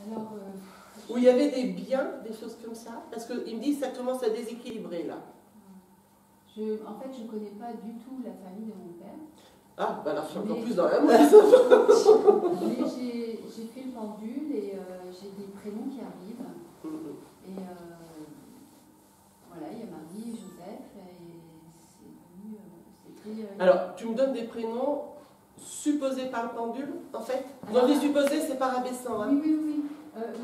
Alors, Où il y avait des biens, des choses comme ça? Parce qu'il me dit que ça commence à déséquilibrer là. en fait, je ne connais pas du tout la famille de mon père. Ah, bah alors je suis encore plus dans la mauvaise. Mais j'ai fait le pendule et j'ai des prénoms qui arrivent. Et voilà, il y a Marie et Joseph. Et c'est venu. Alors, tu me donnes des prénoms supposés par le pendule, en fait? Alors, Quand je dis supposés, c'est par abaissant. Hein.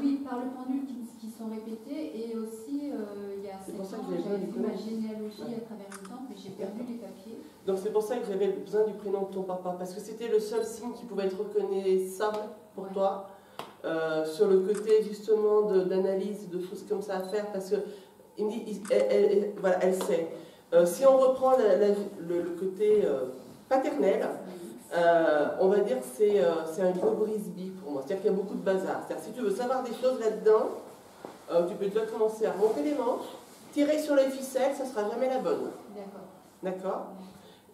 Oui, par le pendule qui sont répétés. Et aussi, il y a 7 ans, j'avais fait ma généalogie à travers le temps, mais j'ai perdu les papiers. Donc c'est pour ça que j'avais besoin du prénom de ton papa, parce que c'était le seul signe qui pouvait être reconnaissable pour toi, sur le côté justement d'analyse, de choses comme ça à faire, parce que il me dit, voilà, elle sait. Si on reprend le côté paternel, on va dire que c'est un gros brise-bille pour moi, c'est-à-dire qu'il y a beaucoup de bazar. C'est-à-dire si tu veux savoir des choses là-dedans, tu peux déjà commencer à monter les manches, tirer sur les ficelles, ça ne sera jamais la bonne. D'accord. D'accord.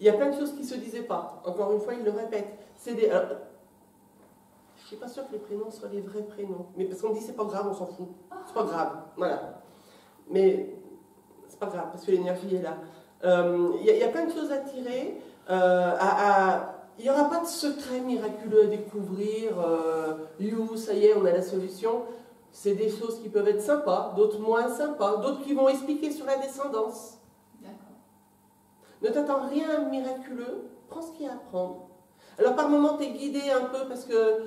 Il y a plein de choses qui ne se disaient pas. Encore une fois, il le répète. Je ne suis pas sûre que les prénoms soient les vrais prénoms. Mais parce qu'on me dit c'est pas grave, on s'en fout. C'est pas grave. Voilà. Mais c'est pas grave, parce que l'énergie est là. Il y a plein de choses à tirer. Il n'y aura pas de secret miraculeux à découvrir. Ça y est, on a la solution. C'est des choses qui peuvent être sympas, d'autres moins sympas, d'autres qui vont expliquer sur la descendance. Ne t'attends rien de miraculeux, prends ce qu'il y a à prendre. Alors par moments, tu es guidé un peu parce que,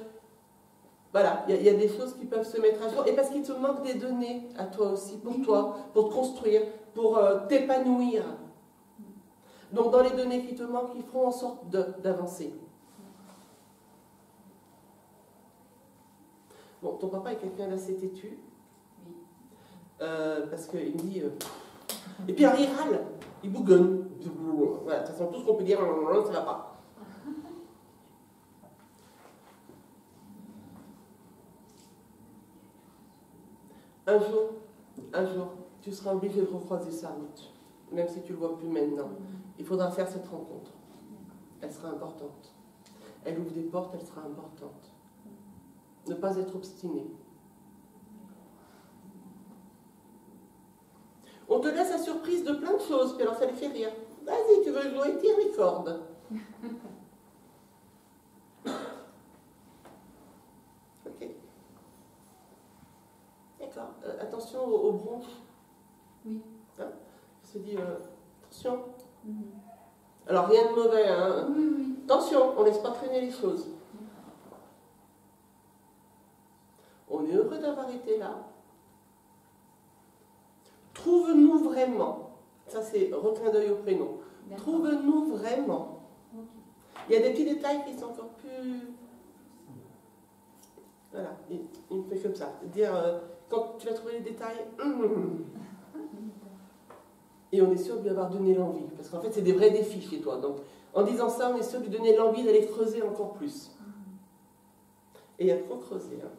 voilà, il y a des choses qui peuvent se mettre à jour, et parce qu'il te manque des données à toi aussi, pour toi, pour te construire, pour t'épanouir. Donc dans les données qui te manquent, ils feront en sorte d'avancer. Bon, ton papa est quelqu'un d'assez têtu, parce qu'il me dit... Et puis alors, il râle, il bougonne. Voilà, de toute façon, tout ce qu'on peut dire, ça ne va pas. Un jour, tu seras obligé de recroiser sa route, même si tu ne le vois plus maintenant. Il faudra faire cette rencontre. Elle sera importante. Elle ouvre des portes, elle sera importante. Ne pas être obstiné. On te laisse la surprise de plein de choses, puis alors ça les fait rire. Vas-y, tu veux jouer, tire les cordes. Ok. D'accord. Attention aux bronches. Oui. Hein, je te dis, attention. Alors rien de mauvais, hein. Oui. Attention, on ne laisse pas traîner les choses. On est heureux d'avoir été là. Trouve-nous vraiment. Ça, c'est reclin d'œil au prénom. Trouve-nous vraiment. Il y a des petits détails qui sont encore plus... Voilà, il me fait comme ça. Dire, quand tu vas trouver les détails... Et on est sûr de lui avoir donné l'envie. Parce qu'en fait, c'est des vrais défis chez toi. Donc, en disant ça, on est sûr de lui donner l'envie d'aller creuser encore plus. Et il y a trop creusé. Hein.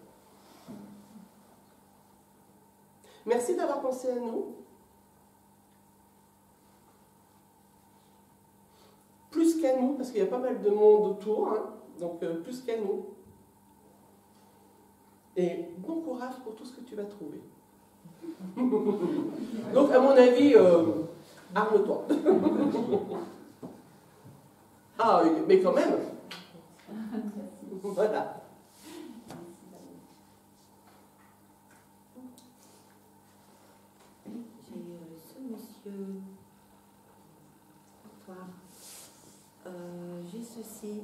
Merci d'avoir pensé à nous. Plus qu'à nous, parce qu'il y a pas mal de monde autour, hein, donc plus qu'à nous. Et bon courage pour tout ce que tu vas trouver. Donc, à mon avis, arme-toi. Ah, mais quand même. Voilà. Ce monsieur, pour toi, j'ai ceci.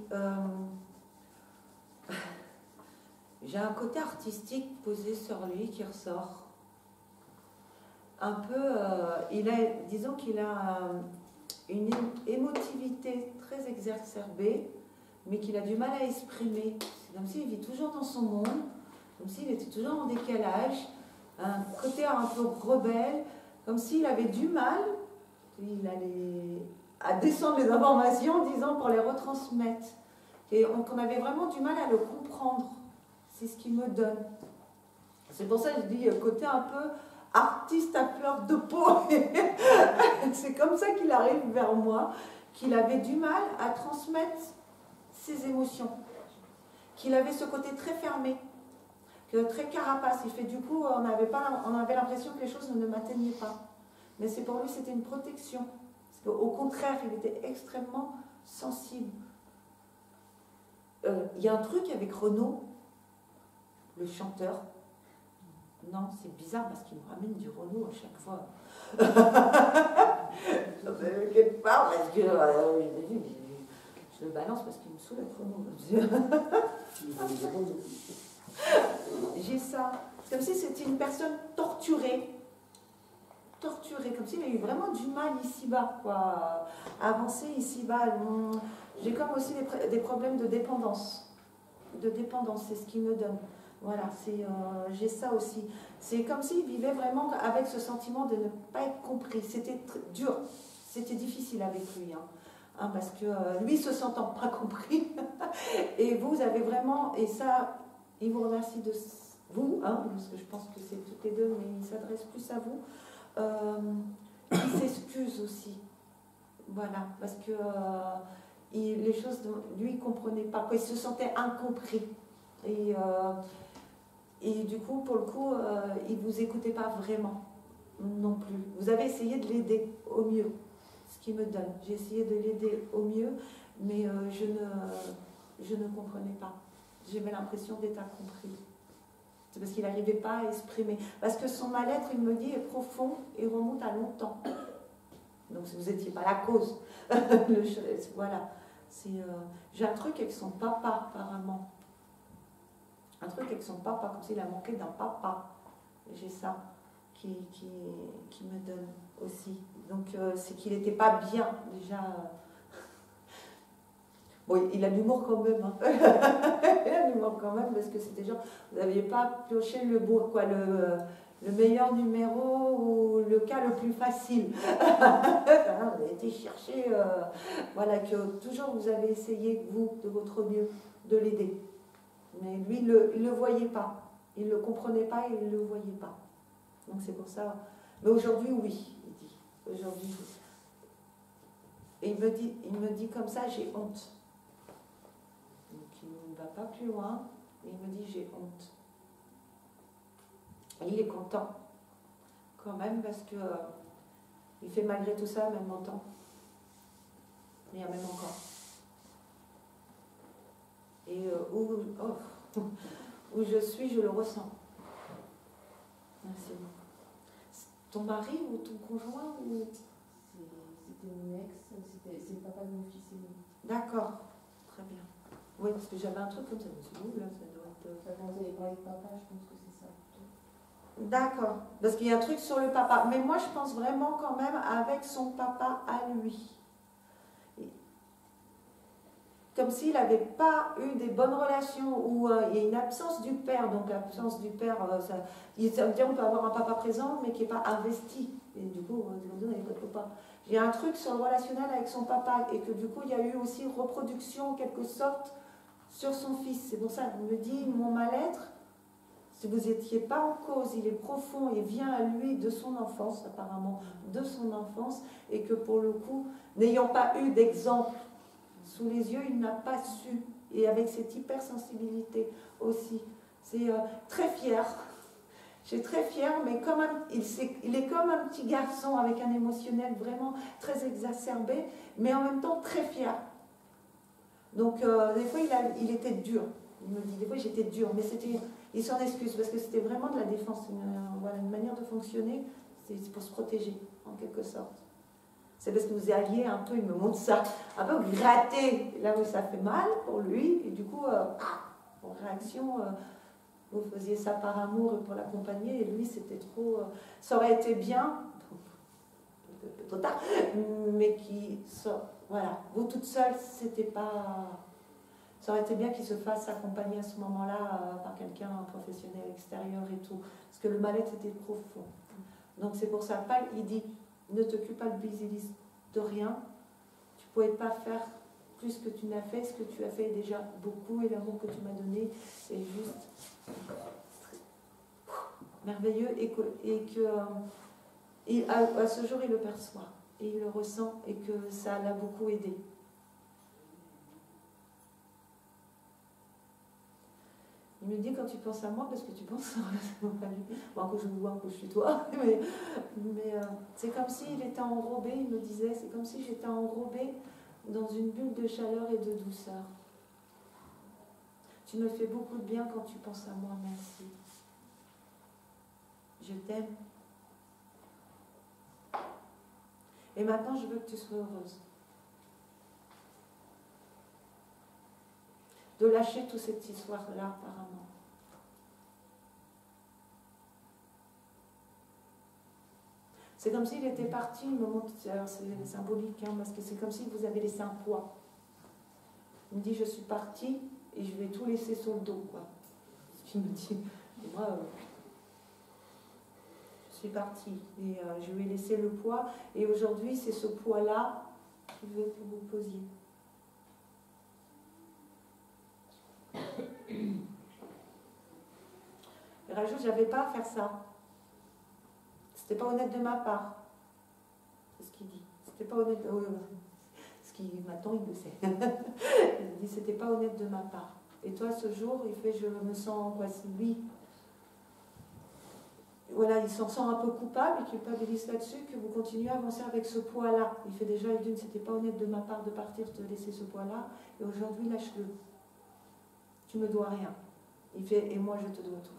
J'ai un côté artistique posé sur lui qui ressort. Un peu, disons qu'il a une émotivité très exacerbée, mais qu'il a du mal à exprimer. C'est comme s'il vit toujours dans son monde, comme s'il était toujours en décalage, un côté un peu rebelle, comme s'il avait du mal, il allait à descendre les informations, disons, pour les retransmettre. Et qu'on avait vraiment du mal à le comprendre. C'est ce qu'il me donne. C'est pour ça que je dis côté un peu artiste à fleur de peau. C'est comme ça qu'il arrive vers moi, qu'il avait du mal à transmettre ses émotions. Qu'il avait ce côté très fermé. que très carapace. Il fait du coup, on avait l'impression que les choses ne m'atteignaient pas. Mais c'est pour lui, c'était une protection. Parce qu'au contraire, il était extrêmement sensible. Il y a un truc avec Renaud, le chanteur. Non, c'est bizarre parce qu'il me ramène du Renaud à chaque fois. Quelque part, parce que je le balance parce qu'il me saoule avec Renaud. J'ai ça. C'est comme si c'était une personne torturée, comme s'il a eu vraiment du mal ici-bas, quoi, à avancer ici-bas. J'ai comme aussi des problèmes de dépendance. C'est ce qui me donne. Voilà, j'ai ça aussi. C'est comme s'il vivait vraiment avec ce sentiment de ne pas être compris. C'était dur, c'était difficile avec lui. Parce que lui se sentant pas compris, et vous avez vraiment, et ça, il vous remercie de vous, parce que je pense que c'est toutes les deux, mais il s'adresse plus à vous. Il s'excuse aussi. Voilà, parce que les choses, lui, il ne comprenait pas, il se sentait incompris. Et du coup, pour le coup, il ne vous écoutait pas vraiment non plus. Vous avez essayé de l'aider au mieux, ce qui me donne. J'ai essayé de l'aider au mieux, mais je ne comprenais pas. J'avais l'impression d'être incompris. C'est parce qu'il n'arrivait pas à exprimer. Parce que son mal-être, il me dit, est profond et remonte à longtemps. Donc vous n'étiez pas la cause. Voilà. J'ai un truc avec son papa, apparemment. Un truc avec son papa, comme s'il a manqué d'un papa. J'ai ça qui me donne aussi. Donc c'est qu'il n'était pas bien, déjà. Bon, il a de l'humour quand même. Il a de l'humour quand même, parce que c'était genre, vous n'aviez pas pioché le meilleur numéro ou le cas le plus facile. Vous avez été chercher, voilà, que toujours vous avez essayé, vous, de votre mieux, de l'aider. Mais lui, il ne le voyait pas. Il ne le comprenait pas et il ne le voyait pas. Donc c'est pour ça. Mais aujourd'hui, oui, il dit. Aujourd'hui, oui. Et il me dit comme ça, j'ai honte. Donc il ne va pas plus loin. Et il me dit, j'ai honte. Et il est content. Quand même, parce que il fait malgré tout ça, même longtemps. Il y a même encore. Et où je suis, je le ressens. Merci beaucoup. Ton mari ou ton conjoint ou... C'était mon ex, c'est le papa de mon fils et moi. D'accord, très bien. Oui, parce que j'avais un truc comme ça, je me suis dit, là, ça doit être... Quand vous avez parlé de papa, je pense que c'est ça. D'accord, parce qu'il y a un truc sur le papa. Mais moi, je pense vraiment quand même avec son papa à lui. Comme s'il n'avait pas eu des bonnes relations, ou il y a une absence du père. Donc l'absence du père, ça veut dire qu'on peut avoir un papa présent, mais qui n'est pas investi. Et du coup, on n'a pas de papa. Il y a un truc sur le relationnel avec son papa, et que du coup, il y a eu aussi reproduction, en quelque sorte, sur son fils. C'est pour ça qu'il me dit, mon mal-être, si vous n'étiez pas en cause, il est profond, il vient à lui de son enfance, apparemment, de son enfance, et que pour le coup, n'ayant pas eu d'exemple sous les yeux, il n'a pas su, et avec cette hypersensibilité aussi. C'est très fier. Je suis très fière, mais il est comme un petit garçon avec un émotionnel vraiment très exacerbé, mais en même temps très fier. Donc des fois il était dur. Il me dit des fois j'étais dur, mais il s'en excuse parce que c'était vraiment de la défense, une manière de fonctionner, c'est pour se protéger en quelque sorte. C'est parce que vous alliez un peu, il me montre ça, un peu gratter là où ça fait mal pour lui, et du coup, en réaction, vous faisiez ça par amour et pour l'accompagner, et lui c'était trop. Ça aurait été bien, trop tard, mais voilà, vous toute seule, c'était pas. Ça aurait été bien qu'il se fasse accompagner à ce moment-là par quelqu'un, un professionnel extérieur et tout, parce que le mal-être était profond. Donc c'est pour ça, il dit. Ne te culpabilise de rien. Tu ne pouvais pas faire plus que tu n'as fait. Ce que tu as fait est déjà beaucoup, et l'amour que tu m'as donné est juste merveilleux, et à ce jour il le perçoit et il le ressent, et que ça l'a beaucoup aidé. Il me dit quand tu penses à moi, parce que tu penses à lui. Bon, que je vous vois, que je suis toi. Mais c'est comme s'il était enrobé, il me disait, c'est comme si j'étais enrobée dans une bulle de chaleur et de douceur. Tu me fais beaucoup de bien quand tu penses à moi, merci. Je t'aime. Et maintenant, je veux que tu sois heureuse. De lâcher toute cette histoire-là, apparemment. C'est comme s'il était parti, il me montre, c'est symbolique, hein, parce que c'est comme si vous avez laissé un poids. Il me dit, je suis partie et je vais tout laisser sur le dos, quoi. Il me dit, moi, je suis partie et je lui ai laissé le poids, et aujourd'hui, c'est ce poids-là qu'il veut que vous posiez. Il rajoute, j'avais pas à faire ça. C'était pas honnête de ma part. C'est ce qu'il dit. C'était pas honnête. Ce qui maintenant il le sait. Il dit c'était pas honnête de ma part. Et toi ce jour, il fait je me sens quoi si lui. Voilà, il s'en sent un peu coupable, il culpabilise là-dessus, que vous continuez à avancer avec ce poids-là. Il fait déjà, il dit c'était pas honnête de ma part de partir, te laisser ce poids-là, et aujourd'hui lâche-le. Tu me dois rien. Il fait et moi je te dois tout.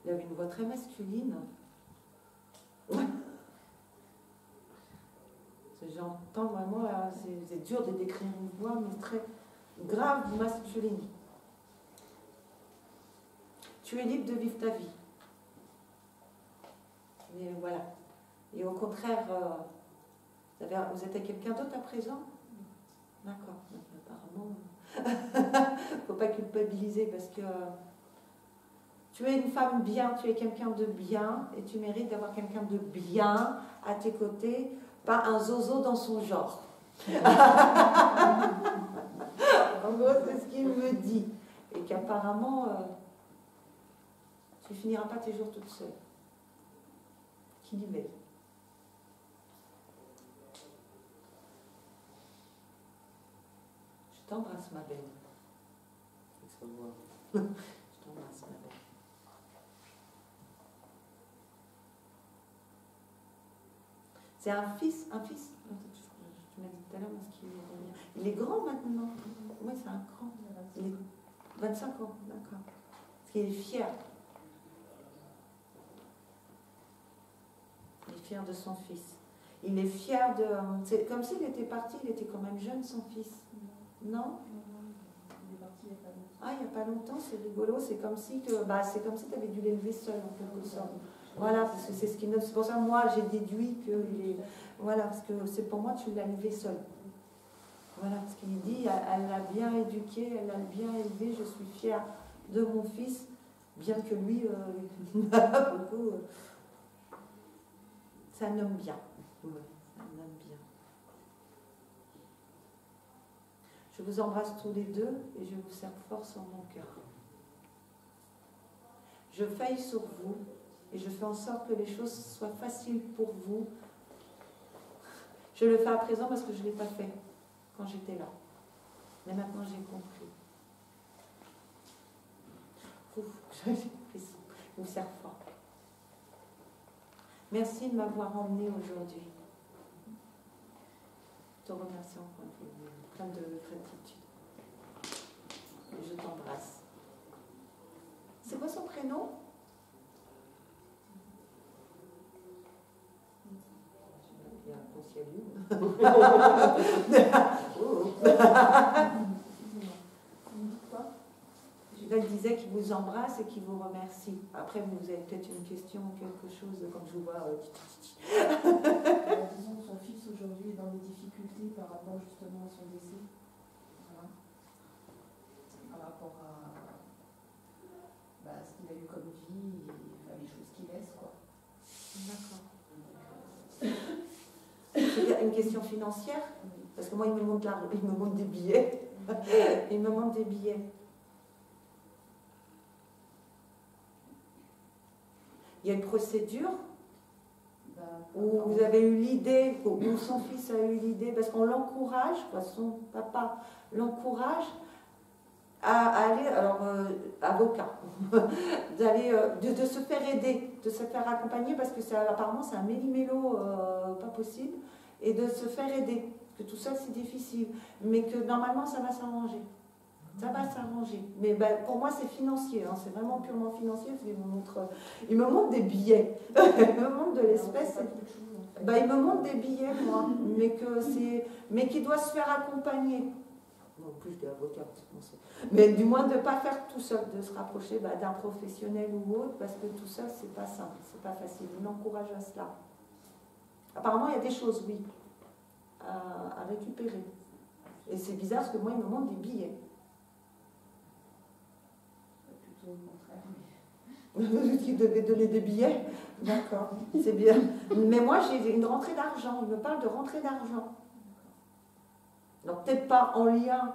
Il avait une voix très masculine. J'entends vraiment, c'est dur de décrire une voix, mais très grave masculine. Tu es libre de vivre ta vie. Et voilà. Et au contraire, vous êtes avec quelqu'un d'autre à présent? D'accord. Apparemment, il ne faut pas culpabiliser parce que tu es une femme bien, tu es quelqu'un de bien et tu mérites d'avoir quelqu'un de bien à tes côtés, pas un zozo dans son genre. En gros, c'est ce qu'il me dit. Et qu'apparemment, tu ne finiras pas tes jours toute seule. Qu'il y veille. Je t'embrasse, ma belle. Je t'embrasse, ma belle. C'est un fils. Tu m'as dit tout à l'heure, parce qu'il est... Il est grand maintenant. Oui, c'est un grand. Il est 25 ans, d'accord. Parce qu'il est fier. Il est fier de son fils. Il est fier de... C'est comme s'il était parti, il était quand même jeune, son fils. Non? Il est parti il n'y a pas longtemps. Ah, il n'y a pas longtemps, c'est rigolo. C'est comme si tu avais dû l'élever seul, en quelque sorte. Voilà, parce que c'est ce qui note. C'est pour ça que moi, j'ai déduit que... Voilà, parce que c'est pour moi, tu l'as élevé seul. Voilà, parce qu'il dit, elle l'a bien éduqué, elle l'a bien élevé, je suis fière de mon fils, bien que lui, beaucoup, c'est un homme bien. Ouais, c'est un homme bien. Je vous embrasse tous les deux et je vous serre fort sur mon cœur. Je veille sur vous et je fais en sorte que les choses soient faciles pour vous. Je le fais à présent parce que je ne l'ai pas fait quand j'étais là. Mais maintenant, j'ai compris. Je vous serre fort. Merci de m'avoir emmené aujourd'hui. Je te remercie encore une fois. Plein de gratitude. Et je t'embrasse. C'est quoi son prénom? Il y a un concilium. Là, il disait qu'il vous embrasse et qu'il vous remercie. Après, vous avez peut-être une question, quelque chose, comme je vous vois. Disons, son fils aujourd'hui est dans des difficultés par rapport justement à son décès. Voilà. Par rapport à ce qu'il a eu comme vie, et les choses qu'il laisse, quoi. D'accord. C'est une question financière? Parce que moi, il me montre des billets. Il me montre des billets. Il y a une procédure? où vous avez eu l'idée, où son fils a eu l'idée, parce qu'on l'encourage, son papa l'encourage à aller, alors avocat, d'aller, de se faire aider, de se faire accompagner, parce que apparemment c'est un méli-mélo pas possible, et de se faire aider, que tout ça c'est difficile, mais que normalement ça va s'arranger. Ça va s'arranger. Mais ben, pour moi, c'est financier. Hein. C'est vraiment purement financier. Parce il me montre des billets. Il me montre de l'espèce. Ben, il me montre des billets, moi. Mais qui doit se faire accompagner. En plus, je dis avocat. Mais du moins, de ne pas faire tout seul. De se rapprocher d'un professionnel ou autre. Parce que tout seul, c'est pas simple. C'est pas facile. Il m'encourage à cela. Apparemment, il y a des choses, oui, à récupérer. Et c'est bizarre parce que moi, il me montre des billets. Qui devait donner des billets, d'accord, c'est bien. Mais moi j'ai une rentrée d'argent, il me parle de rentrée d'argent. Donc peut-être pas en lien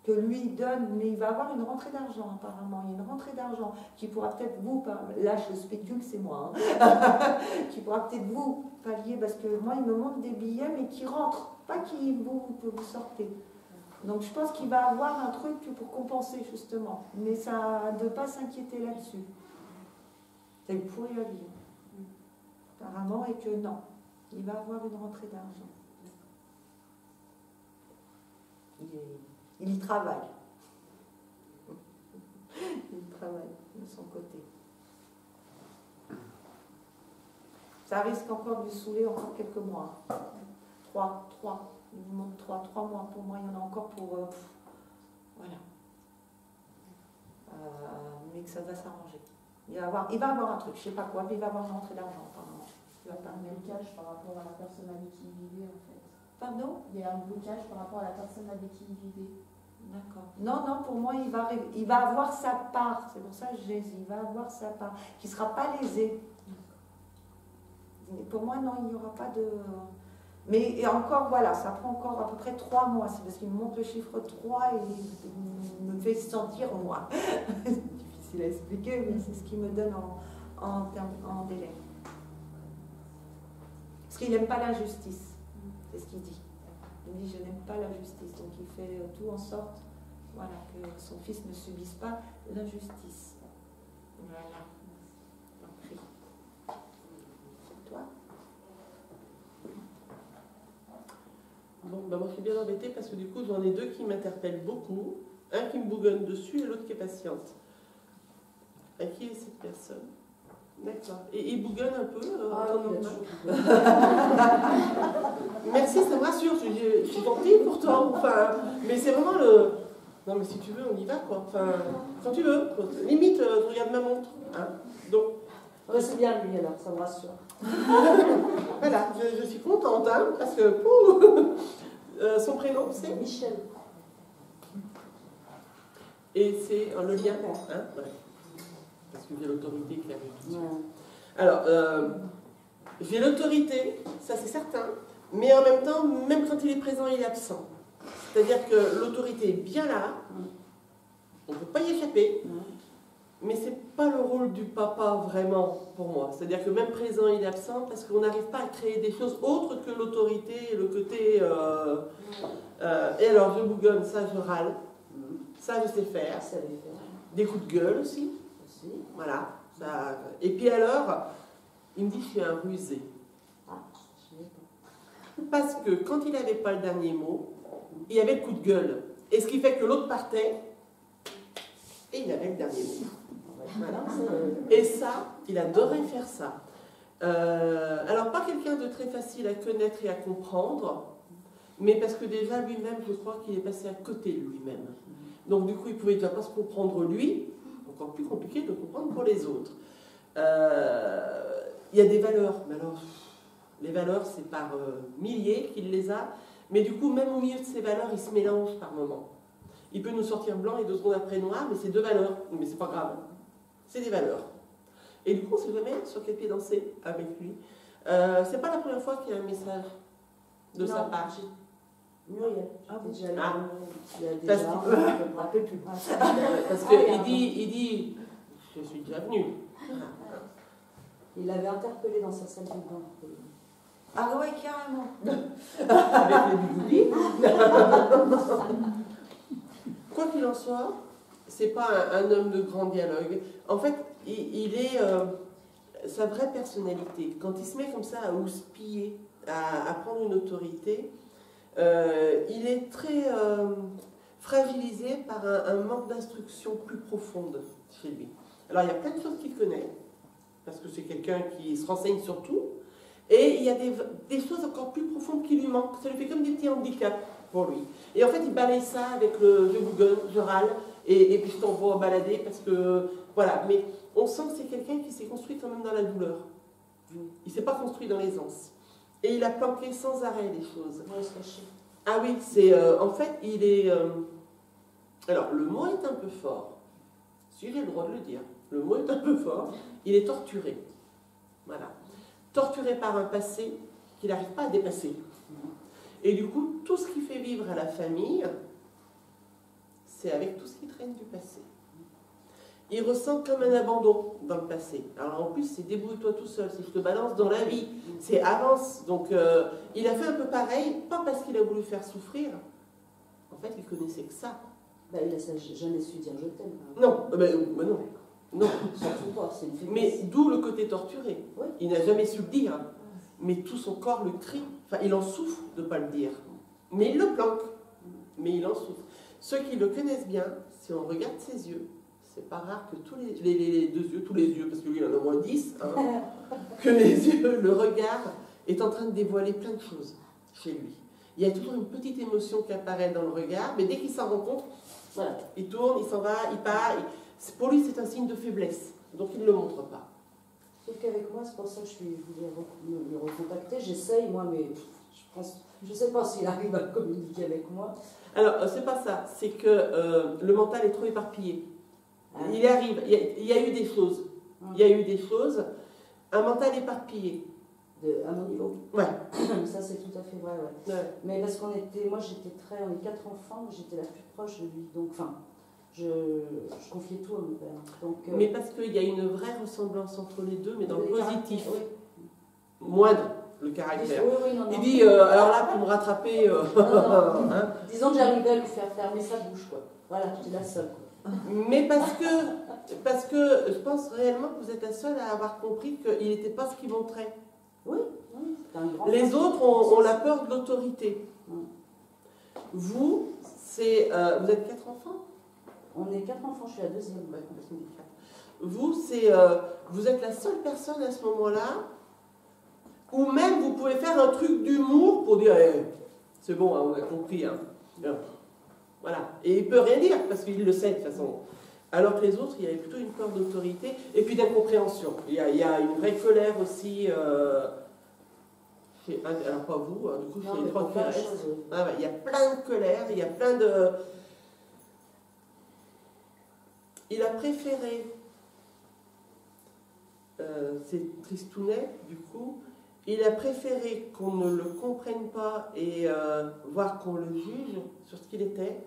que lui donne, mais il va avoir une rentrée d'argent apparemment. Il y a une rentrée d'argent qui pourra peut-être vous, là je spécule, c'est moi, hein, qui pourra peut-être vous pallier, parce que moi il me montre des billets mais qui rentrent, pas que vous sortez. Donc je pense qu'il va avoir un truc pour compenser justement, mais ça de ne pas s'inquiéter là-dessus. C'est pourri la vie. Apparemment, et que non, il va avoir une rentrée d'argent. Il y travaille. Il travaille de son côté. Ça risque encore de lui saouler encore quelques mois. Trois. Il vous montre 3 mois. Pour moi, il y en a encore pour... voilà. Mais que ça va s'arranger. Il va avoir un truc, je ne sais pas quoi, mais il va avoir une rentrée d'argent, apparemment. Il y a un blocage par rapport à la personne avec qui il vivait, en fait. Pardon? Il y a un blocage par rapport à la personne avec qui il vivait. D'accord. Non, pour moi, il va avoir sa part. C'est pour ça que j'hésite. Il va avoir sa part, qui ne sera pas lésée. Pour moi, non, il n'y aura pas de... Mais et encore, voilà, ça prend encore à peu près 3 mois. C'est parce qu'il me montre le chiffre 3 et il me fait sentir moi. C'est difficile à expliquer, mais c'est ce qu'il me donne en délai. Parce qu'il n'aime pas l'injustice. C'est ce qu'il dit. Il dit, je n'aime pas la justice. Donc il fait tout en sorte, voilà, que son fils ne subisse pas l'injustice. Voilà. Donc, c'est toi. Bon, ben moi je suis bien embêtée parce que du coup j'en ai 2 qui m'interpellent beaucoup. Un qui me bougonne dessus et l'autre qui est patiente. À qui est cette personne? D'accord. Et il bougonne un peu Merci, ça me rassure. Je suis gentille pourtant. Enfin, mais c'est vraiment le... Non mais si tu veux, on y va quoi. Enfin, quand tu veux. Limite, je regarde ma montre. Hein. Donc... Ouais, c'est bien lui alors, ça me rassure. Voilà, je suis contente, hein, parce que son prénom c'est Michel. Et c'est le lien, hein, ouais. Parce que j'ai l'autorité qui arrive tout de suite. Alors, j'ai l'autorité, ça c'est certain, mais en même temps, même quand il est présent, il est absent. C'est-à-dire que l'autorité est bien là, on ne peut pas y échapper. Mais ce n'est pas le rôle du papa vraiment pour moi. C'est-à-dire que même présent, il est absent parce qu'on n'arrive pas à créer des choses autres que l'autorité et le côté... et alors, je bougonne, ça je râle. Ça je sais faire. Des coups de gueule aussi. Voilà. Ça... Et puis alors, il me dit que je suis un rusé. Parce que quand il n'avait pas le dernier mot, il y avait le coup de gueule. Et ce qui fait que l'autre partait et il avait le dernier mot. Voilà. Et ça, il adorait faire ça. Alors, pas quelqu'un de très facile à connaître et à comprendre, mais parce que déjà lui-même, je crois qu'il est passé à côté de lui-même. Donc, du coup, il pouvait déjà pas se comprendre lui, encore plus compliqué de comprendre pour les autres. Il y a des valeurs, mais alors, les valeurs, c'est par milliers qu'il les a, mais du coup, même au milieu de ces valeurs, il se mélange par moments. Il peut nous sortir blanc et 2 secondes après noir, mais c'est 2 valeurs, mais c'est pas grave. C'est des valeurs. Et du coup, on ne sait jamais sur quel pied danser avec lui. C'est pas la première fois qu'il y a un message de sa part. Muriel. Ah bon? Il y a déjà, Parce je ne me rappelle plus. Parce qu'il dit, je suis déjà venu. Il l'avait interpellé dans sa salle de bain. Ah ouais, carrément. Avec les bigoudis. Quoi qu'il en soit, c'est pas un homme de grand dialogue. En fait, il est sa vraie personnalité. Quand il se met comme ça à houspiller, à prendre une autorité, il est très fragilisé par un manque d'instruction plus profonde chez lui. Alors il y a plein de choses qu'il connaît, parce que c'est quelqu'un qui se renseigne sur tout, et il y a des choses encore plus profondes qui lui manquent. Ça lui fait comme des petits handicaps pour lui. Et en fait, il balaye ça avec le je Google, je râle, et puis je t'envoie balader parce que voilà. Mais on sent que c'est quelqu'un qui s'est construit quand même dans la douleur. Il ne s'est pas construit dans l'aisance. Et il a planqué sans arrêt les choses. Ah oui, c'est en fait, il est. Alors, le mot est un peu fort. Si j'ai le droit de le dire, le mot est un peu fort. Il est torturé. Voilà. Torturé par un passé qu'il n'arrive pas à dépasser. Et du coup, tout ce qui fait vivre à la famille, c'est avec tout ce qui traîne du passé. Il ressent comme un abandon dans le passé. Alors en plus, c'est débrouille-toi tout seul, si je te balance dans la vie, c'est avance. Donc il a fait un peu pareil, pas parce qu'il a voulu faire souffrir. En fait, il connaissait que ça. Ben, il n'a jamais su dire je t'aime. Non, non. Non. Surtout pas, c'est une faiblesse. Mais d'où le côté torturé. Oui. Il n'a jamais su le dire. Mais tout son corps le crie. Enfin, il en souffre de ne pas le dire. Mais il le planque. Mais il en souffre. Ceux qui le connaissent bien, si on regarde ses yeux, c'est pas rare que tous les deux yeux, tous les yeux, parce que lui il en a au moins 10, hein, que les yeux, le regard est en train de dévoiler plein de choses chez lui. Il y a toujours une petite émotion qui apparaît dans le regard, mais dès qu'il s'en rend compte, voilà, il tourne, il s'en va, il part. Pour lui, c'est un signe de faiblesse, donc il ne le montre pas. Sauf qu'avec moi, c'est pour ça que je voulais le recontacter. J'essaye, moi, mais je ne sais pas s'il arrive à communiquer avec moi. Alors, c'est pas ça, c'est que le mental est trop éparpillé. Il arrive, il y a eu des choses. Il y a eu des choses. Un mental éparpillé. À mon niveau. Ouais. Ça, c'est tout à fait vrai, ouais. Ouais. Mais parce qu'on est 4 enfants, j'étais la plus proche de lui. Donc, enfin, je confiais tout à mon père. Donc, mais parce qu'il y a une vraie ressemblance entre les deux, mais dans le positif. Oui. Moindre, le caractère. Oui, non, il dit, alors là, pour me rattraper... Non. Hein, disons que j'arrivais à lui faire fermer sa bouche, quoi. Voilà, j'étais la seule, quoi. Mais parce que je pense réellement que vous êtes la seule à avoir compris qu'il n'était pas ce qu'il montrait. Oui, c'est un grand. Les autres ont la peur de l'autorité. Vous, vous êtes 4 enfants? On est 4 enfants, je suis la deuxième. Ouais, vous, vous êtes la seule personne à ce moment-là où même vous pouvez faire un truc d'humour pour dire c'est bon, hein, on a compris. Hein. Voilà. Et il ne peut rien dire parce qu'il le sait de toute façon. Alors que les autres, il y avait plutôt une peur d'autorité et puis d'incompréhension. Il y a une vraie colère aussi. Alors pas vous, hein, du coup, chez les 3 qui restent. Ah ouais, il y a plein de colère, il y a plein de... Il a préféré, c'est tristounet du coup, il a préféré qu'on ne le comprenne pas et voir qu'on le juge sur ce qu'il était,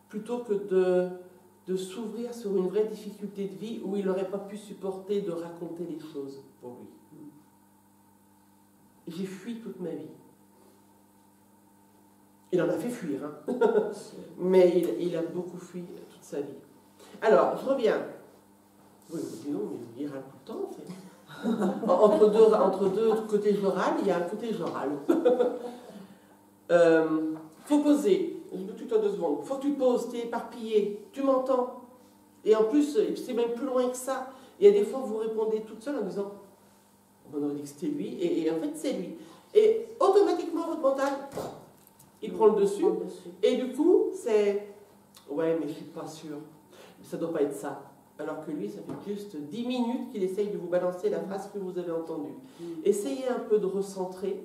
plutôt que de s'ouvrir sur une vraie difficulté de vie où il n'aurait pas pu supporter de raconter les choses pour lui. J'ai fui toute ma vie. Il en a fait fuir, hein. Mais il a beaucoup fui toute sa vie. Alors, je reviens. Oui, dis non, mais il râle tout le temps, en fait. Entre deux côtés je râle, il y a un côté je râle. Faut poser. Je me tutoie 2 secondes. Faut que tu poses, t'es éparpillé, tu m'entends. Et en plus, c'est même plus loin que ça. Il y a des fois, vous répondez toute seule en disant on aurait dit que c'était lui, et en fait, c'est lui. Et automatiquement, votre mental, il prend le dessus. Et du coup, c'est ouais, mais je suis pas sûre. Ça doit pas être ça. Alors que lui, ça fait juste 10 minutes qu'il essaye de vous balancer la phrase que vous avez entendue. Essayez un peu de recentrer.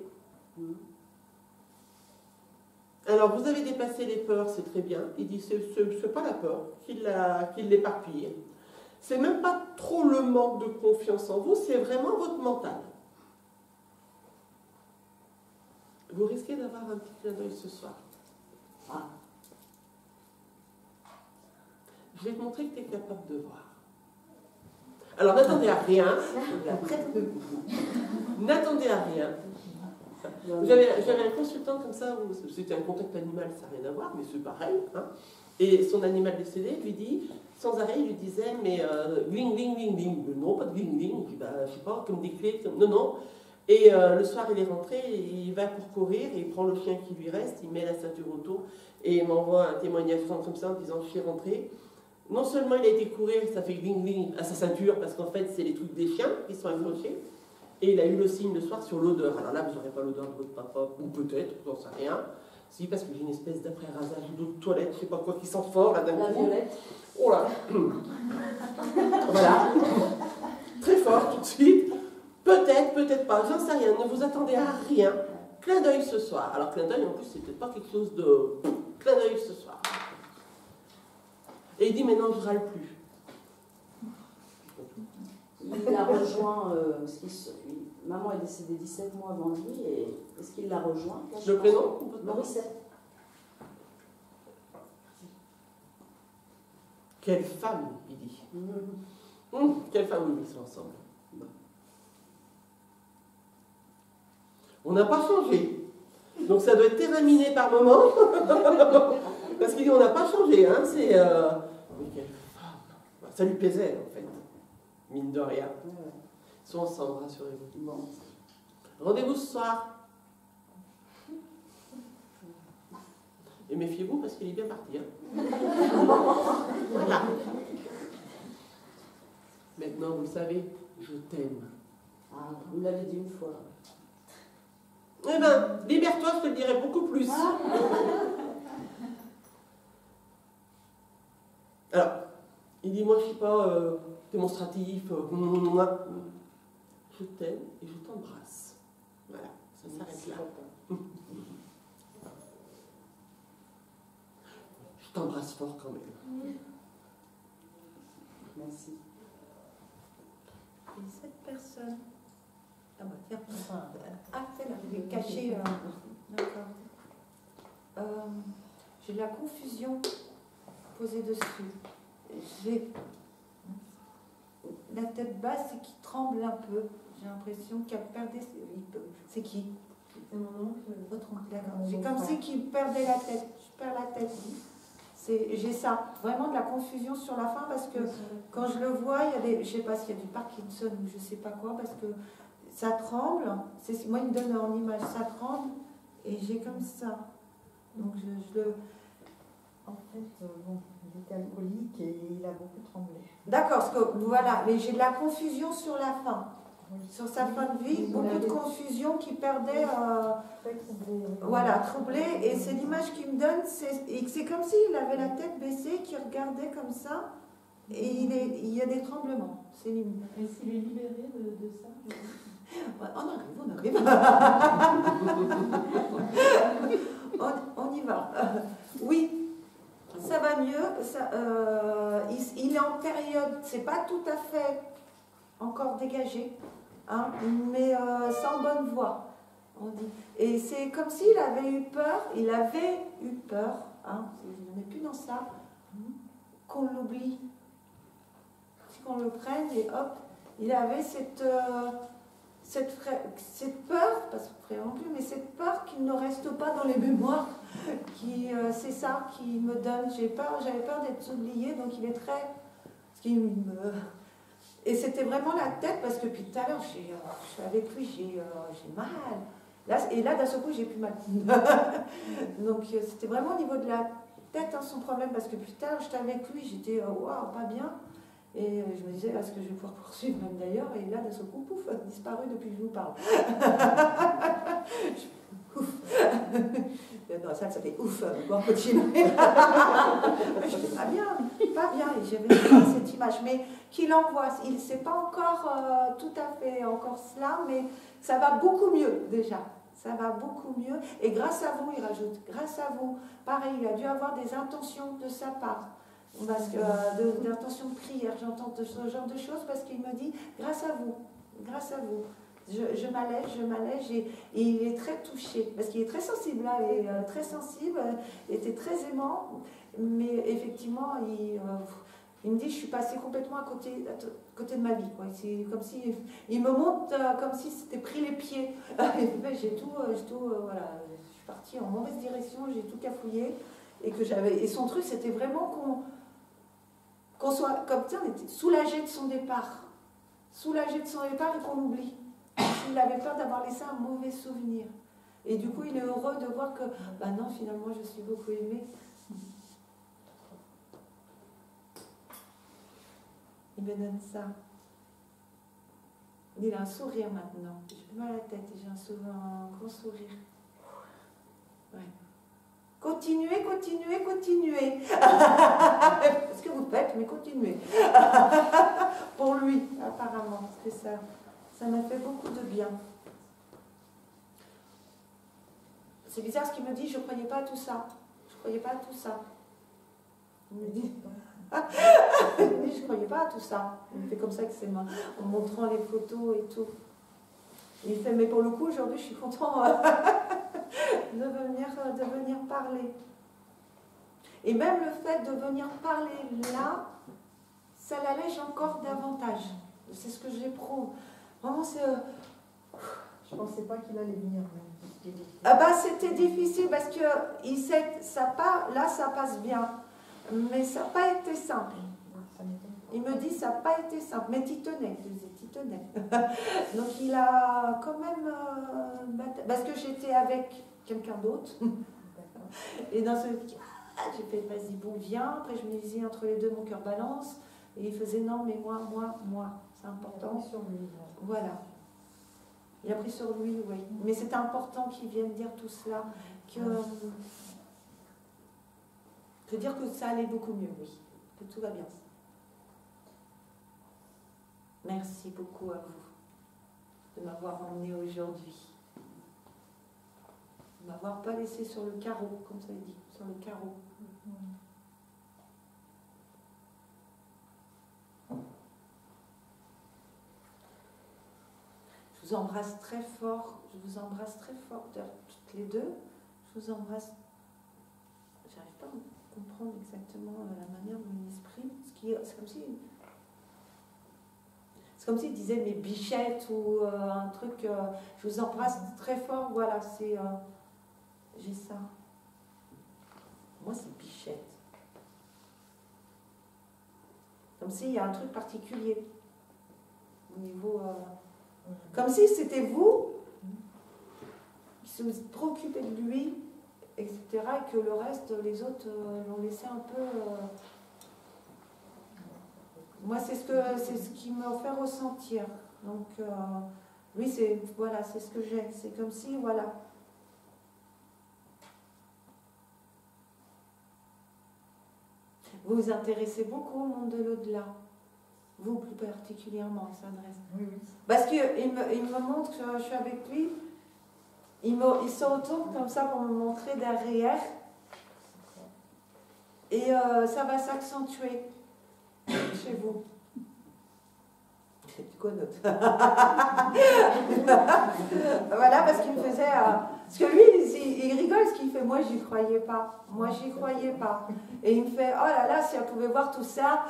Alors, vous avez dépassé les peurs, c'est très bien. Il dit, c'est pas la peur qui l'éparpille. C'est même pas trop le manque de confiance en vous, c'est vraiment votre mental. Vous risquez d'avoir un petit clin d'œil ce soir. Ah. Je vais te montrer que tu es capable de voir. Alors, n'attendez à rien. N'attendez à rien. J'avais un consultant comme ça, c'était un contact animal, ça n'a rien à voir, mais c'est pareil. Hein. Et son animal décédé lui dit, sans arrêt, il lui disait, mais gling, gling, gling, gling. Non, pas de gling, gling. Il dit, bah, je sais pas, comme des clés. Comme... Non, non. Et le soir, il est rentré, il va pour courir, et il prend le chien qui lui reste, il met la ceinture autour, et il m'envoie un témoignage comme ça en disant, je suis rentré. Non seulement il a été courir, ça fait gling, gling à sa ceinture, parce qu'en fait, c'est les trucs des chiens qui sont accrochés. Et il a eu le signe le soir sur l'odeur. Alors là, vous n'aurez pas l'odeur de votre papa, ou peut-être, j'en sais rien. Si, parce que j'ai une espèce d'après-rasage d'eau de toilette, je ne sais pas quoi, qui sent fort là d'un coup. La violette. Oh là. Voilà. Très fort tout de suite. Peut-être, peut-être pas, j'en sais rien. Ne vous attendez à rien. Clin d'œil ce soir. Alors clin d'œil, en plus, c'est peut-être pas quelque chose de... Clin d'œil ce soir. Et il dit, maintenant, je râle plus. Il a rejoint, maman est décédée 17 mois avant lui, et est-ce qu'il l'a rejoint? Le prénom? Morissette. Quelle femme, il dit. Quelle femme, oui, ils sont ensemble. On n'a pas changé. Donc ça doit être terminé par moment. Parce qu'il dit, on n'a pas changé. Hein, c'est, mais quelle femme. Ça lui plaisait, en fait. Mine de rien. Ils sont ensemble, rassurez-vous. Bon. Rendez-vous ce soir. Et méfiez-vous parce qu'il est bien parti. Hein. Voilà. Maintenant, vous le savez, je t'aime. Ah, vous l'avez dit une fois. Eh bien, libère-toi, je te le dirai beaucoup plus. Alors, il dit, moi, je ne suis pas démonstratif. Je t'aime et je t'embrasse. Voilà, ça s'arrête là. Je t'embrasse fort quand même. Merci. Et cette personne... Ah bah tiens, c'est là, je vais cacher... D'accord. J'ai de la confusion posée dessus. J'ai la tête basse et qui tremble un peu. J'ai l'impression qu'elle perdait... C'est qui? C'est mon oncle. Votre oncle, d'accord. J'ai comme si qu'il perdait la tête. Je perds la tête. J'ai ça, vraiment de la confusion sur la fin parce que quand je le vois, il y a des, je ne sais pas s'il y a du Parkinson ou je ne sais pas quoi, parce que ça tremble, moi il me donne en image, ça tremble et j'ai comme ça. Donc je le... En fait, bon, il était alcoolique et il a beaucoup tremblé. D'accord, parce que voilà, mais j'ai de la confusion sur la fin. Sur sa fin de vie, beaucoup de confusion qui perdait, voilà, troublé. Et c'est l'image qu'il me donne, c'est comme s'il avait la tête baissée, qu'il regardait comme ça, et il y a des tremblements. C'est limite. Et s'il est libéré de ça? On arrive. On y va. Oui, ça va mieux. Ça, il est en période, c'est pas tout à fait encore dégagé. Hein, mais c'est en bonne voie, on dit. Et c'est comme s'il avait eu peur, hein, on n'est plus dans ça, qu'on l'oublie, qu'on le prenne et hop, il avait cette peur, pas ce non plus, mais cette peur qu'il ne reste pas dans les mémoires, c'est ça qui me donne, j'avais peur d'être oubliée, donc il est très... Et c'était vraiment la tête, parce que depuis tout à l'heure, je suis avec lui, j'ai mal. Là, et là, d'un seul coup, j'ai plus mal. Donc, c'était vraiment au niveau de la tête, hein, son problème, parce que plus tard, j'étais avec lui, j'étais, waouh, pas bien. Et je me disais, est-ce que je vais pouvoir poursuivre, même d'ailleurs. Et là, d'un seul coup, pouf, disparu depuis que je vous parle. Ouf. Dans la salle, ça fait ouf, on continue. Je n'étais pas bien, et j'avais cette image. Mais qu'il envoie, il ne sait pas encore tout à fait encore cela, mais ça va beaucoup mieux déjà. Ça va beaucoup mieux. Et grâce à vous, il rajoute, grâce à vous, pareil, il a dû avoir des intentions de sa part. Parce que d'intentions de prière, j'entends ce genre de choses parce qu'il me dit, grâce à vous. Je m'allège et il est très touché, parce qu'il est très sensible là, et très sensible, il était très aimant, mais effectivement, Il me dit, je suis passée complètement à côté de ma vie. C'est comme si, il me montre comme si c'était pris les pieds. J'ai tout, voilà, je suis partie en mauvaise direction, j'ai tout cafouillé. Et son truc, c'était vraiment qu'on soit, comme ça, on était soulagé de son départ. Soulagé de son départ et qu'on oublie. Il avait peur d'avoir laissé un mauvais souvenir. Et du coup, il est heureux de voir que, bah non, finalement, je suis beaucoup aimée. Il me donne ça. Il a un sourire maintenant. J'ai plus mal à la tête et j'ai un grand sourire. Ouais. Continuez, continuez, continuez. Ce que vous faites, mais continuez. Pour lui, apparemment, c'est ça. Ça m'a fait beaucoup de bien. C'est bizarre ce qu'il me dit, je ne croyais pas à tout ça. Je ne croyais pas à tout ça. Il me dit... je ne croyais pas à tout ça. Il me fait comme ça avec ses mains, en montrant les photos et tout. Il fait, mais pour le coup, aujourd'hui, je suis content de venir parler. Et même le fait de venir parler là, ça l'allège encore davantage. C'est ce que j'éprouve. Vraiment, c'est... Je ne pensais pas qu'il allait venir. Ah bah, c'était difficile parce que là, ça passe bien. Mais ça n'a pas été simple. Il me dit, ça n'a pas été simple. Mais tu tenais. Je disais, tu tenais. Donc il a quand même... parce que j'étais avec quelqu'un d'autre. Et dans ce... j'ai fait, vas-y, bon, viens. Après, je me disais, entre les deux, mon cœur balance. Et il faisait, non, mais moi, c'est important. Sur lui, voilà. Il a pris sur lui, oui. Mais c'était important qu'il vienne dire tout cela. Que dire que ça allait beaucoup mieux, oui. Que tout va bien. Merci beaucoup à vous de m'avoir emmené aujourd'hui. De m'avoir pas laissé sur le carreau, comme ça dit, sur le carreau. Je vous embrasse très fort. Je vous embrasse très fort, toutes les deux. Je vous embrasse. J'arrive pas à comprendre exactement la manière dont il m'exprime. C'est comme s'il disait mes bichettes ou un truc. Je vous embrasse très fort. Voilà, c'est. J'ai ça. Moi, c'est bichette. Comme s'il y a un truc particulier au niveau. Comme si c'était vous qui vous préoccupez de lui, etc. Et que le reste, les autres l'ont laissé un peu... Moi, c'est ce qui m'a fait ressentir. Donc, oui, c'est ce que j'ai. C'est comme si, voilà. Vous vous intéressez beaucoup au monde de l'au-delà. Vous, plus particulièrement, il s'adresse. Oui. Parce qu'il me montre que je suis avec lui. Il se retourne comme ça pour me montrer derrière. Et ça va s'accentuer chez vous. Tu connotes. Voilà, parce qu'il me faisait... parce que lui, il rigole ce qu'il fait. Moi, j'y croyais pas. Moi, j'y croyais pas. Et il me fait, oh là là, si elle pouvait voir tout ça...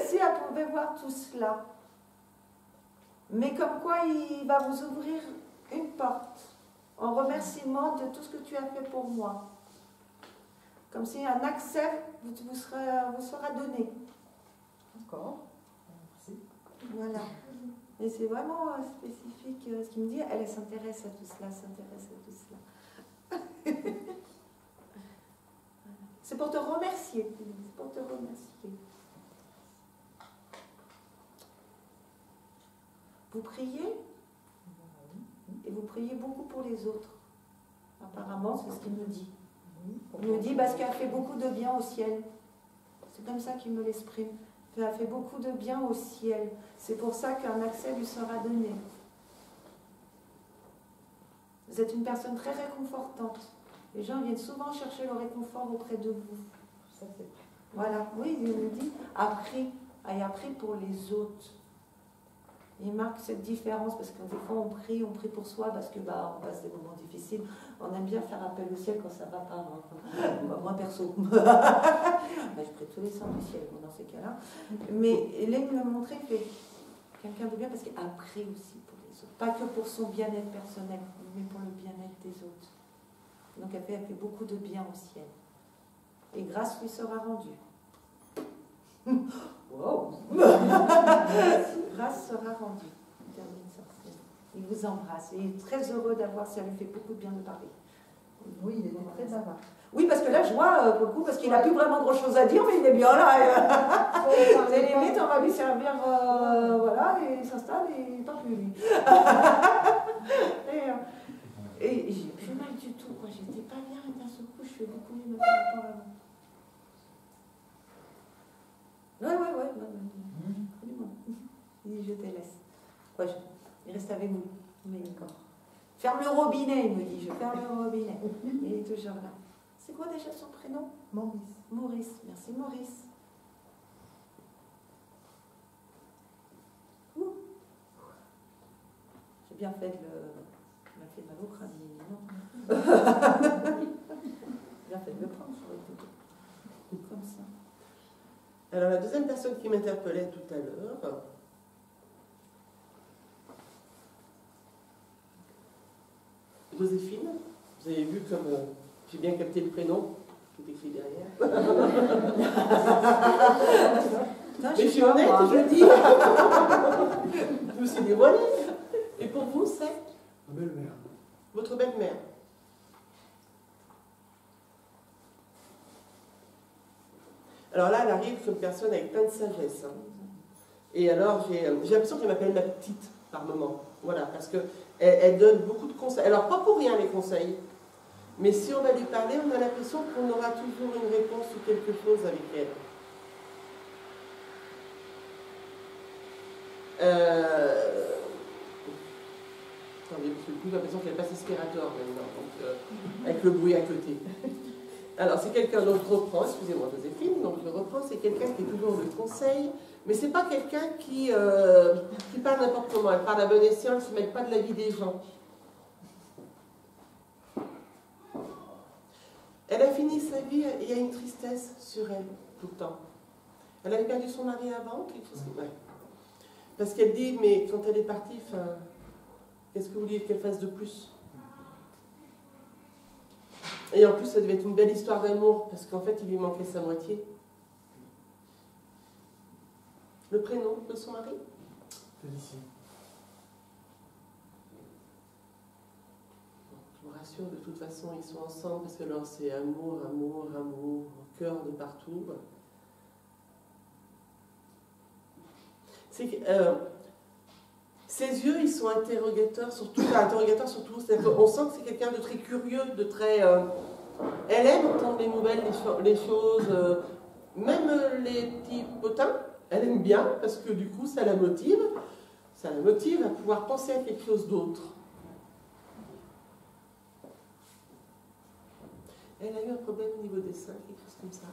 si elle pouvait voir tout cela. Mais comme quoi, il va vous ouvrir une porte en remerciement de tout ce que tu as fait pour moi. Comme si un accès vous sera donné. D'accord. Merci. Voilà. Et c'est vraiment spécifique ce qu'il me dit. Elle s'intéresse à tout cela, C'est pour te remercier. C'est pour te remercier. Vous priez et vous priez beaucoup pour les autres. Apparemment, c'est ce qu'il me dit. Il me dit parce qu'elle fait beaucoup de bien au ciel. C'est comme ça qu'il me l'exprime. Elle fait beaucoup de bien au ciel. C'est pour ça qu'un accès lui sera donné. Vous êtes une personne très réconfortante. Les gens viennent souvent chercher le réconfort auprès de vous. Ça, c'est... Voilà, oui, il me dit, appris pour les autres. Il marque cette différence parce que des fois on prie pour soi parce que on passe des moments difficiles. On aime bien faire appel au ciel quand ça va pas. Moi perso, je prie tous les saints du ciel dans ces cas-là. Mais Hélène me l'a montré que quelqu'un de bien parce qu'elle prie aussi pour les autres, pas que pour son bien-être personnel, mais pour le bien-être des autres. Donc elle fait beaucoup de bien au ciel. Et grâce lui sera rendue. Wow. Grâce sera rendue. Il vous embrasse. Il est très heureux d'avoir, ça lui fait beaucoup de bien de parler. Oui, il est très sympa. Oui, parce que là, je vois beaucoup, parce qu'il n'a plus vraiment grand-chose à dire, mais il est bien là. C'est limite, on va lui servir, voilà, et il s'installe et il ne parle plus, lui. Et j'ai plus mal du tout. Moi, j'étais pas bien, et d'un seul coup, je suis beaucoup mieux par rapport à vous. Ouais. Il dit, je te laisse. Ouais, il reste avec nous. Mais d'accord. Ferme le robinet, il me dit. Je ferme le robinet. Il est toujours là. C'est quoi déjà son prénom? Maurice. Maurice. Merci Maurice. Ouh. J'ai bien fait de le... Il m'a fait mal au crâne, non. J'ai bien fait de le prendre, ça aurait été comme ça. Alors la deuxième personne qui m'interpellait tout à l'heure, Joséphine, vous avez vu comme j'ai bien capté le prénom, tout écrit derrière. Mais je suis honnête, je le dis. Je me suis dévoilée. Et pour vous, c'est Ma belle-mère. votre belle-mère. Alors là, elle arrive comme personne avec plein de sagesse. Hein. Et alors, j'ai l'impression qu'elle m'appelle ma petite par moment. Voilà, parce qu'elle donne beaucoup de conseils. Alors, pas pour rien les conseils, mais si on va lui parler, on a l'impression qu'on aura toujours une réponse ou quelque chose avec elle. Attendez, parce que du coup, j'ai l'impression qu'elle passe aspirateur maintenant, donc, avec le bruit à côté. Alors, c'est quelqu'un dont je reprends, excusez-moi Joséphine, donc je reprends, c'est quelqu'un qui est toujours de conseil, mais c'est pas quelqu'un qui parle n'importe comment, elle parle à bon escient, elle ne se mêle pas de la vie des gens. Elle a fini sa vie, il y a une tristesse sur elle, tout le temps. Elle avait perdu son mari avant, quelque chose comme ça. Parce qu'elle dit, mais quand elle est partie, qu'est-ce que vous vouliez qu'elle fasse de plus? Et en plus, ça devait être une belle histoire d'amour, parce qu'en fait, il lui manquait sa moitié. Le prénom de son mari? Félicie. Je vous rassure, de toute façon, ils sont ensemble, parce que alors c'est amour, amour, amour, cœur de partout. C'est que, ses yeux, ils sont interrogateurs sur tout. On sent que c'est quelqu'un de très curieux, de très... elle aime entendre les nouvelles, les choses, même les petits potins, elle aime bien, parce que du coup, ça la motive à pouvoir penser à quelque chose d'autre. Elle a eu un problème au niveau des seins, quelque chose comme ça.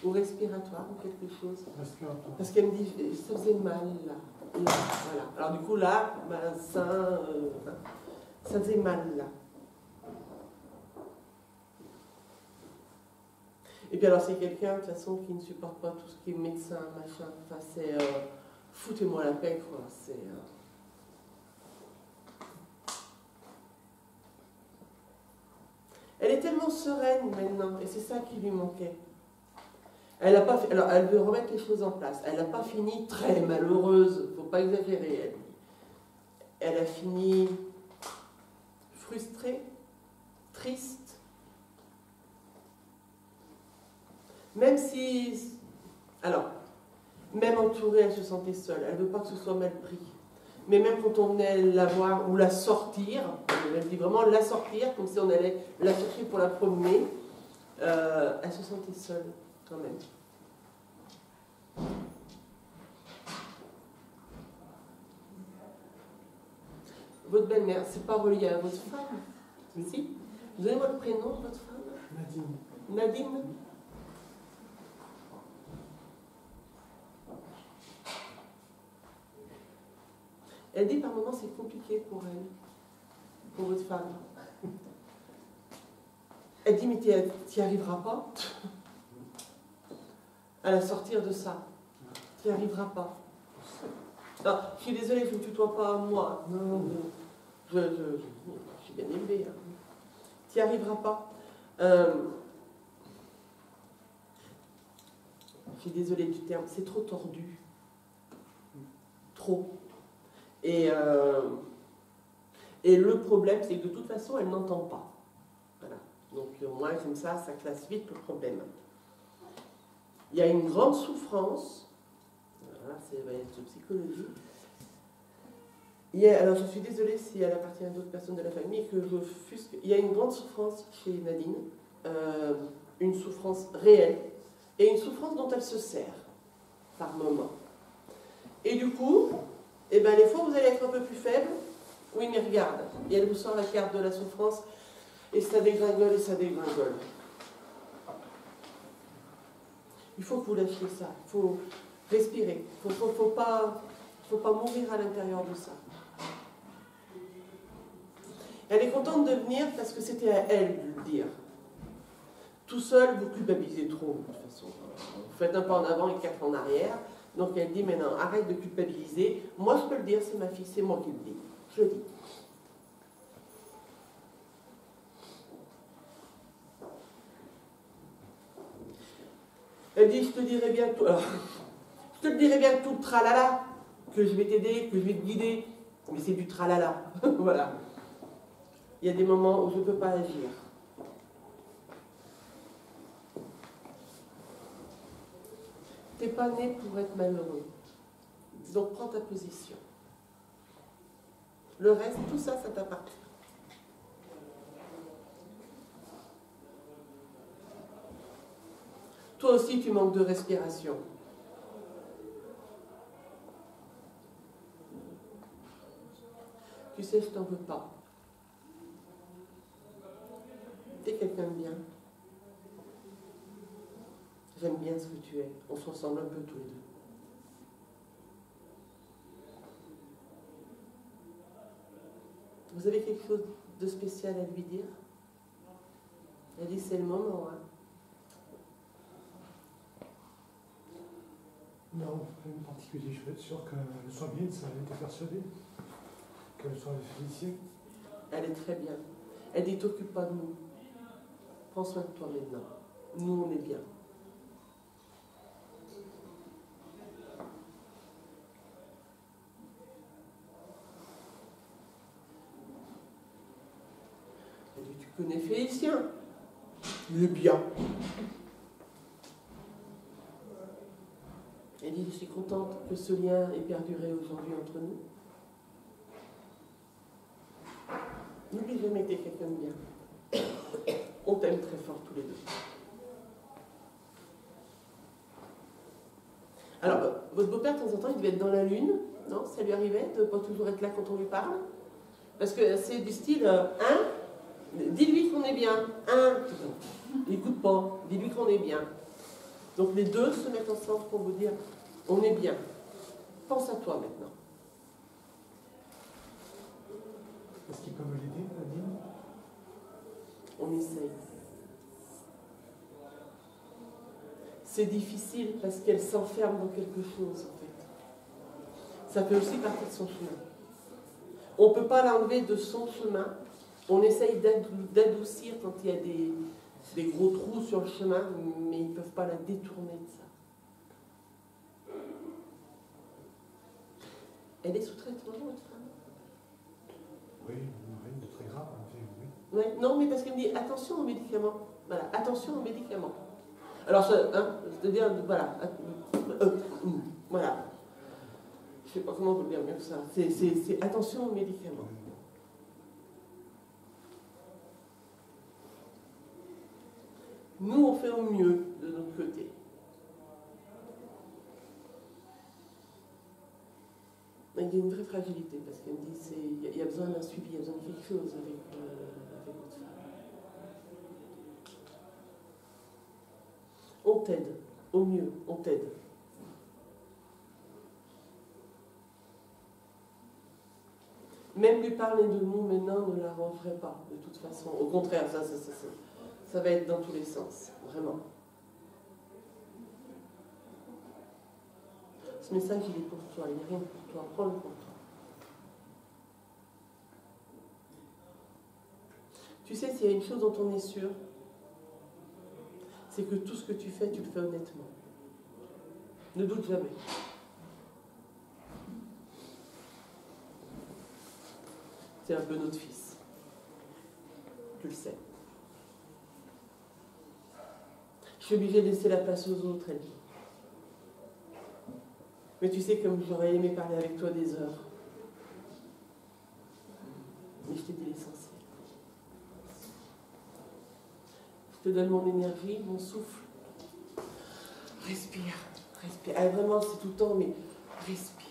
Ou respiratoire, ou quelque chose. Respiratoire. Parce qu'elle me dit, ça faisait mal, là. Voilà. Alors du coup, là, sein, ça faisait mal, là. Et puis alors, c'est quelqu'un, de toute façon, qui ne supporte pas tout ce qui est médecin, machin. Enfin, c'est... foutez-moi la paix, quoi. C'est... Elle est tellement sereine, maintenant, et c'est ça qui lui manquait. Elle a pas fait, alors, elle veut remettre les choses en place. Elle n'a pas fini très malheureuse, il ne faut pas exagérer. Elle a fini frustrée, triste. Même si... Alors, même entourée, elle se sentait seule. Elle ne veut pas que ce soit mal pris. Mais même quand on venait la voir ou la sortir, elle dit vraiment la sortir, comme si on allait la chercher pour la promener, elle se sentait seule. Quand même. Votre belle-mère, c'est pas relié à votre femme? Si. Donnez-moi le prénom de votre femme. Nadine. Nadine. Elle dit par moments c'est compliqué pour elle, pour votre femme. Elle dit mais tu n'y arriveras pas à la sortir de ça. Tu n'y arriveras pas. Non, je suis désolée, je ne me tutoie pas moi. Non. Je suis bien élevée. Hein. Tu n'y arriveras pas. Je suis désolée du terme, c'est trop tordu. Trop. Et le problème, c'est que de toute façon, elle n'entend pas. Voilà. Donc moi, comme ça classe vite le problème. Il y a une grande souffrance. Voilà, c'est de psychologie. Alors je suis désolée si elle appartient à d'autres personnes de la famille que j'offusque. Il y a une grande souffrance chez Nadine, une souffrance réelle et une souffrance dont elle se sert par moment. Et du coup, eh ben, les fois où vous allez être un peu plus faible, oui mais regarde, et elle vous sort la carte de la souffrance et ça dégringole et ça dégringole. Il faut que vous lâchiez ça, il faut respirer, il ne faut pas mourir à l'intérieur de ça. Elle est contente de venir parce que c'était à elle de le dire. Tout seul, vous culpabilisez trop, de toute façon. Vous faites un pas en avant et 4 en arrière. Donc elle dit, mais non, arrête de culpabiliser. Moi, je peux le dire, c'est ma fille, c'est moi qui le dis. Je le dis. Elle dit, je te dirai bien tout. Alors, je te le dirai bien tout le tralala, que je vais t'aider, que je vais te guider. Mais c'est du tralala. Voilà. Il y a des moments où je ne peux pas agir. Tu n'es pas né pour être malheureux. Donc prends ta position. Le reste, tout ça, ça t'appartient. Toi aussi, tu manques de respiration. Tu sais, je t'en veux pas. T'es quelqu'un de bien. J'aime bien ce que tu es. On se ressemble un peu tous les deux. Vous avez quelque chose de spécial à lui dire? Elle dit, c'est le moment. Hein. Non, rien de particulier. Je vais être sûr qu'elle soit bien, ça a été persuadée. Qu'elle soit félicitée. Elle est très bien. Elle dit, t'occupe pas de nous. Prends soin de toi maintenant. Nous, on est bien. Elle dit, tu connais Félicien? Il est bien. Elle dit, je suis contente que ce lien ait perduré aujourd'hui entre nous. N'oublie jamais que t'es quelqu'un de bien. On t'aime très fort tous les deux. Alors, votre beau-père, de temps en temps, il devait être dans la lune, non? Ça lui arrivait de ne pas toujours être là quand on lui parle? Parce que c'est du style, dis-lui qu'on est bien, il n'écoute pas, dis-lui qu'on est bien. Donc les deux se mettent ensemble pour vous dire, on est bien. Pense à toi maintenant. Est-ce qu'ils peuvent l'aider, Nadine? On essaye. C'est difficile parce qu'elle s'enferme dans quelque chose, en fait. Ça fait aussi partie de son chemin. On ne peut pas l'enlever de son chemin. On essaye d'adoucir quand il y a des gros trous sur le chemin, mais ils ne peuvent pas la détourner de ça. Elle est sous traitement, votre femme? Oui, rien de très grave, en fait, oui. Ouais, non, mais parce qu'elle me dit attention aux médicaments. Voilà, attention aux médicaments. Alors, c'est-à-dire, voilà. Voilà. Je ne sais pas comment vous le dire mieux que ça. C'est attention aux médicaments. Nous, on fait au mieux de notre côté. Il y a une vraie fragilité parce qu'elle me dit il y a besoin d'un suivi, il y a besoin de quelque chose avec votre femme. On t'aide, au mieux, on t'aide. Même lui parler de nous maintenant ne l'arrangerait pas, de toute façon. Au contraire, ça va être dans tous les sens, vraiment. Ce message, il est pour toi, il n'est rien pour toi, prends-le pour toi. Tu sais, s'il y a une chose dont on est sûr, c'est que tout ce que tu fais, tu le fais honnêtement. Ne doute jamais. C'est un peu notre fils. Tu le sais. Je suis obligée de laisser la place aux autres, elle dit. Mais tu sais, comme j'aurais aimé parler avec toi des heures. Mais je t'ai dit l'essentiel. Je te donne mon énergie, mon souffle. Respire, respire. Ah, vraiment, c'est tout le temps, mais respire.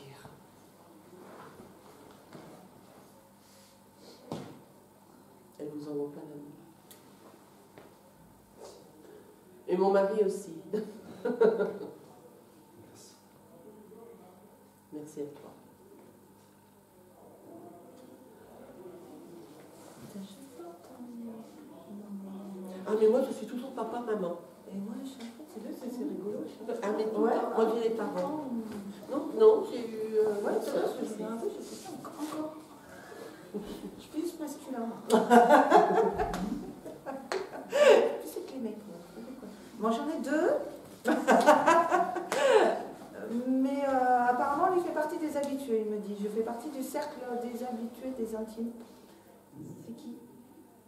Elle vous envoie plein d'amour. Et mon mari aussi. Merci à toi. Ah, mais moi, je suis toujours papa, maman. Et moi, je suis c'est rigolo. Ah, mais tout le temps, moi, j'ai les parents. Non, j'ai eu... Ouais, c'est vrai, je suis un peu, je sais pas, encore. Je suis plus masculin. C'est que les mecs. Moi, j'en ai deux. Mais apparemment, lui fait partie des habitués, il me dit. Je fais partie du cercle des habitués, des intimes. C'est qui?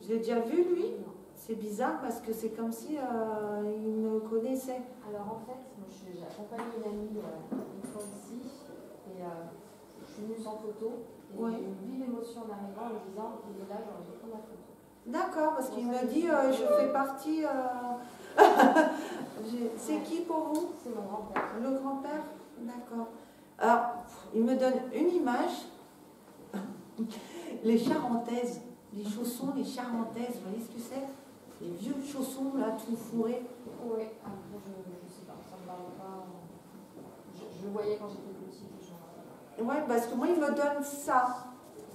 Je l'ai déjà vu, lui. C'est bizarre parce que c'est comme si il me connaissait. Alors en fait, moi j'ai accompagné une amie une fois ici et je suis venue sans photo et Ouais. j'ai eu une vive émotion en arrivant en me disant il est là, j'ai envie de prendre la photo. D'accord, parce qu'il me dit je fais partie. C'est qui pour vous? C'est mon grand-père. Le grand-père? D'accord. Alors, il me donne une image. Les charentaises, les chaussons, les charentaises, vous voyez ce que c'est? Les vieux chaussons là, tout fourrés. Oui, après je sais pas, ça me parle pas. Je le voyais quand j'étais petite. Ouais, parce que moi il me donne ça.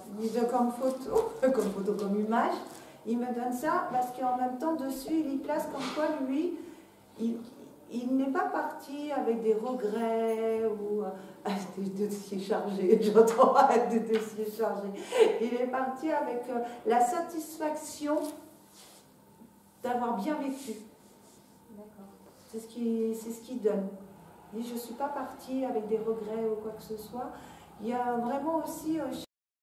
Il me donne comme photo, comme image. Il me donne ça parce qu'en même temps, dessus, il y place comme quoi lui, il n'est pas parti avec des regrets ou des dossiers chargés. J'entends des dossiers chargés. Il est parti avec la satisfaction d'avoir bien vécu. D'accord. C'est ce qu'il donne. Il dit, je ne suis pas partie avec des regrets ou quoi que ce soit. Il y a vraiment aussi